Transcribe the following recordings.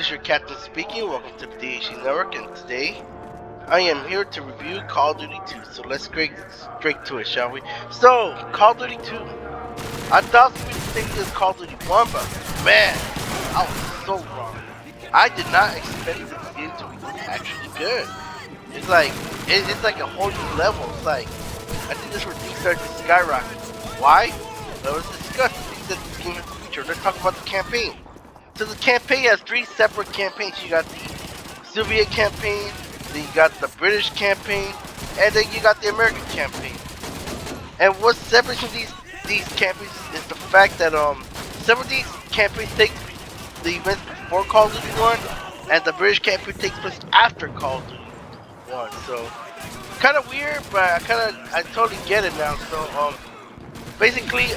is your captain speaking. Welcome to the DHC Network, and today I am here to review Call of Duty 2. So let's get straight to it, shall we? So, Call of Duty 2. I thought it was the same as Call of Duty 1, but man, I was so wrong. I did not expect this game to be actually good. It's like it's like a whole new level. It's like I think this where things started to skyrocket. Why? Let us discuss the things that this game has to feature. Let's talk about the campaign. So the campaign has three separate campaigns. You got the Soviet campaign, then you got the British campaign, and then you got the American campaign. And what separates these campaigns is the fact that some of these campaigns take the events before Call of Duty 1, and the British campaign takes place after Call of Duty 1. So kind of weird, but I totally get it now. So basically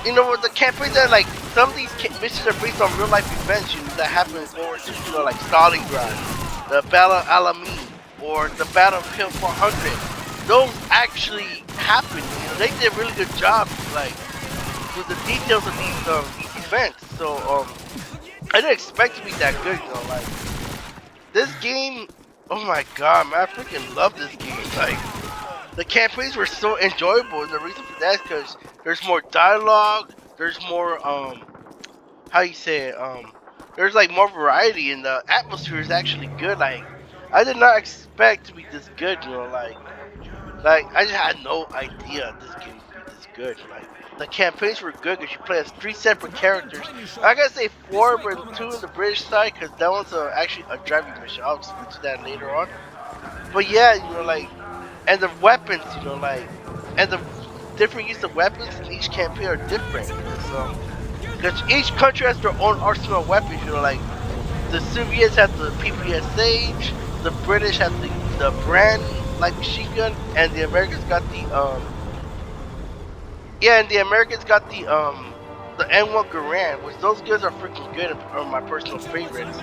you know, with the campaigns that like some of these missions are based on real life events, you know, that happen in World War II, you know, like Stalingrad, the Battle of Alamein, or the Battle of Hill 400. Those actually happened. You know, they did a really good job, like with the details of these events. So I didn't expect to be that good. You know, like this game. Oh my god, man, I freaking love this game. Like the campaigns were so enjoyable, and the reason for that is because there's more dialogue, there's more how you say it, there's like more variety, and the atmosphere is actually good. Like I did not expect to be this good, you know, like I just had no idea this game would be this good. Like the campaigns were good because you play as three separate characters. I gotta say four, but two in the British side because that one's actually a driving mission. I'll speak to that later on. But yeah, you know, like, and the weapons, you know, like, and the different use of weapons in each campaign are different. Because each country has their own arsenal of weapons, you know, like, the Soviets have the PPSH, the British have the brand, like, machine gun, and the Americans got the N1 Garand, which those guns are freaking good and are my personal favorites.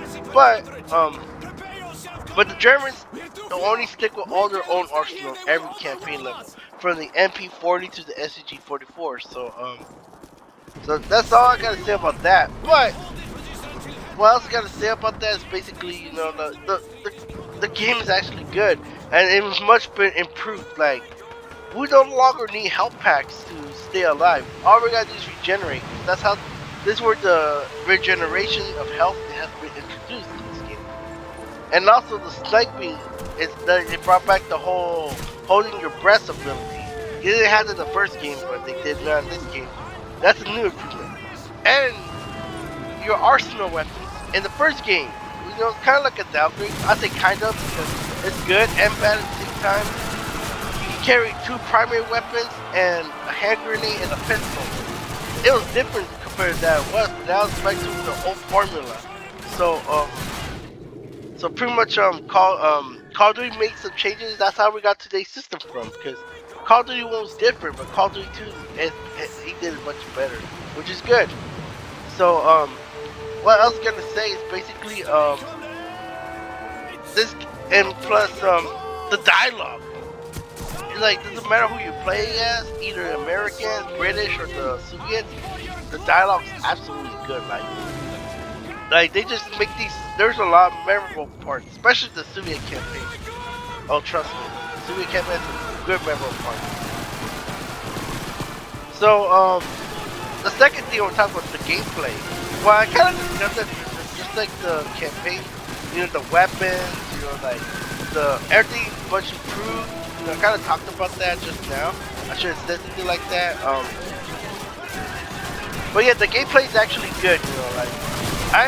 But the Germans only stick with all their own arsenal every campaign level, from the MP40 to the SCG-44. So that's all I gotta say about that. But what else I gotta say about that is basically, you know, the game is actually good, and it was much been improved. Like we no longer need health packs to stay alive. All we gotta do is regenerate. That's how. This is where the regeneration of health has been introduced in this game. And also the sniping is that it brought back the whole holding your breath ability. You didn't have it in the first game, but they did not in this game. That's a new improvement. And your arsenal weapons in the first game, you know, kind of like a downgrade. I say kind of because it's good and bad at the same time. You can carry two primary weapons and a hand grenade and a pistol. It was different compared to that it was, but now it's back to the old formula. So pretty much Call of Duty made some changes. That's how we got today's system from. Because Call of Duty 1 was different, but Call of Duty 2 he did it much better, which is good. So what I was gonna say is basically this, and plus the dialogue. It's like doesn't matter who you play as, either Americans, British, or the Soviets. The dialogue's absolutely good. Like they just make these. There's a lot of memorable parts, especially the Soviet campaign. Oh, trust me, the Soviet campaign has some good memorable parts. So the second thing I want to talk about is the gameplay. Well, I kind of discussed it, just like the campaign. You know, the weapons. You know, like everything much improved. You know, I kind of talked about that just now. I should have said something like that. But yeah, the gameplay is actually good. You know, like. I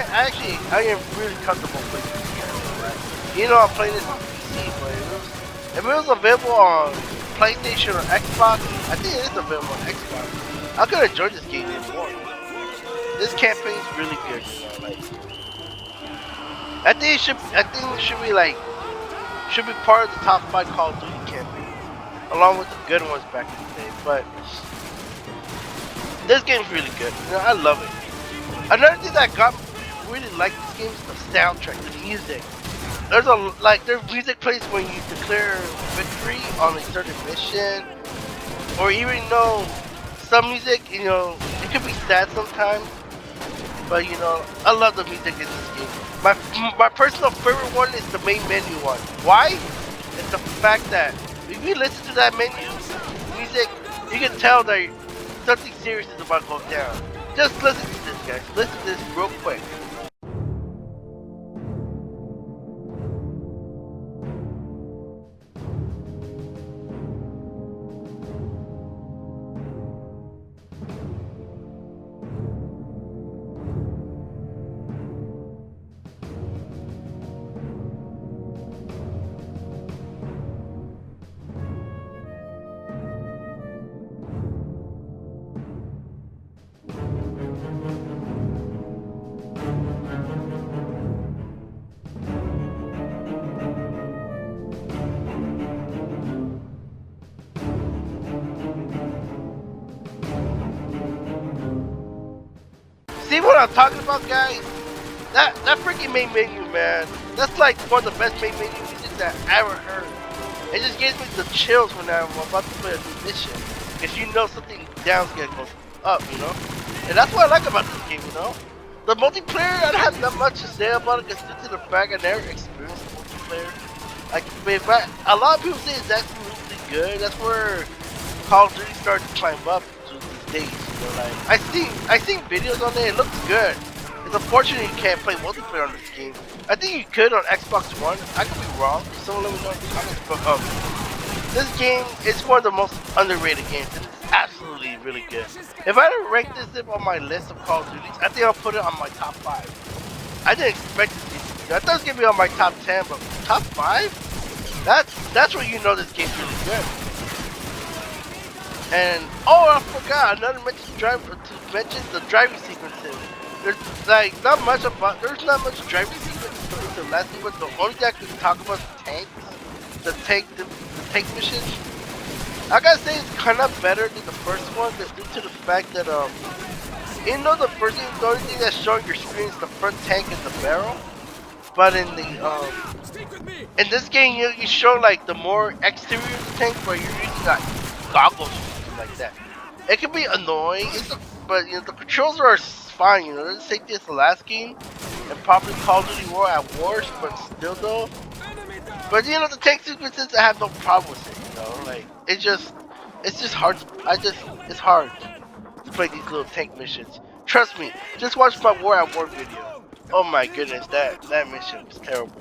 am really comfortable playing this game, right? You know, I'm playing this on PC, but if it was available on PlayStation or Xbox, I think it is available on Xbox. I could enjoy this game even more. This campaign is really good, you know, like I think it should be part of the top 5 Call of Duty campaigns, along with the good ones back in the day. But this game is really good. You know, I love it. Another thing that got me really like this game is the soundtrack, the music. There's music plays when you declare victory on a certain mission, or even though some music, you know, it could be sad sometimes. But you know, I love the music in this game. My personal favorite one is the main menu one. Why? It's the fact that if you listen to that menu music, you can tell that something serious is about to go down. Just listen to this, guys. Listen to this real quick. See what I'm talking about, guys? That freaking main menu, man. That's like one of the best main menu music that I ever heard. It just gives me the chills when I'm about to play a new mission. Because you know something down's gonna go up, you know? And that's what I like about this game, you know? The multiplayer, I don't have that much to say about it because due to the fact I never experienced multiplayer. Like, a lot of people say it's absolutely good. That's where Call of Duty started to climb up to these days, you know? Like, I seen videos on it. It looks good. It's unfortunate you can't play multiplayer on this game. I think you could on Xbox One. I could be wrong. Someone let me know in the comments. But this game is one of the most underrated games. And it's absolutely really good. If I had to rank this on my list of Call of Duties, I think I'll put it on my top 5. I didn't expect it to be. I thought it was gonna be on my top 10, but top 5? That's where you know this game's really good. And oh, I forgot another mention the driving sequences. There's like not much driving sequences compared to the last one. The only thing I can talk about is the tank missions. I gotta say it's kind of better than the first one, due to the fact that you know the only thing that's showing your screen is the front tank and the barrel. But in in this game you show like the more exterior of the tank, where you're using like goggles or something like that. It can be annoying, but you know the controls are fine. You know, it's safety as the last game, and probably Call of Duty War at Wars, but still though. But you know the tank sequences, I have no problem with it. You know, like it's just hard. It's hard to play these little tank missions. Trust me, just watch my War at War video. Oh my goodness, that mission was terrible.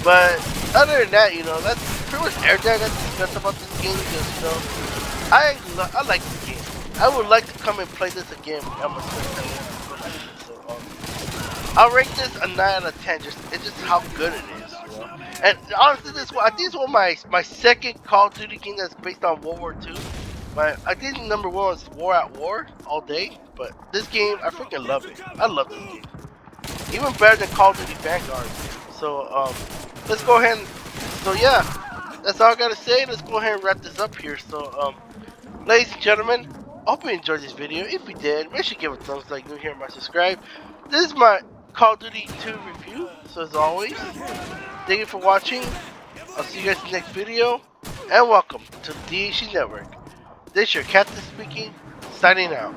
But other than that, you know, that's pretty much everything I got to discuss about this game. Because you know, I like this game. I would like to come and play this again. I'm a so, I'll rate this a 9 out of 10. It's just how good it is, you know. And honestly, I think it's one of my second Call of Duty game that's based on World War II. I think number 1 was War at War all day. But this game, I freaking love it. I love this game. Even better than Call of Duty Vanguard. So let's go ahead and, so yeah, that's all I gotta say. Let's go ahead and wrap this up here. So ladies and gentlemen, I hope you enjoyed this video. If you did, make sure you give it a thumbs like, new here, and subscribe. This is my Call of Duty 2 review. So as always, thank you for watching. I'll see you guys in the next video, and welcome to the DHC Network. This is your captain speaking, signing out.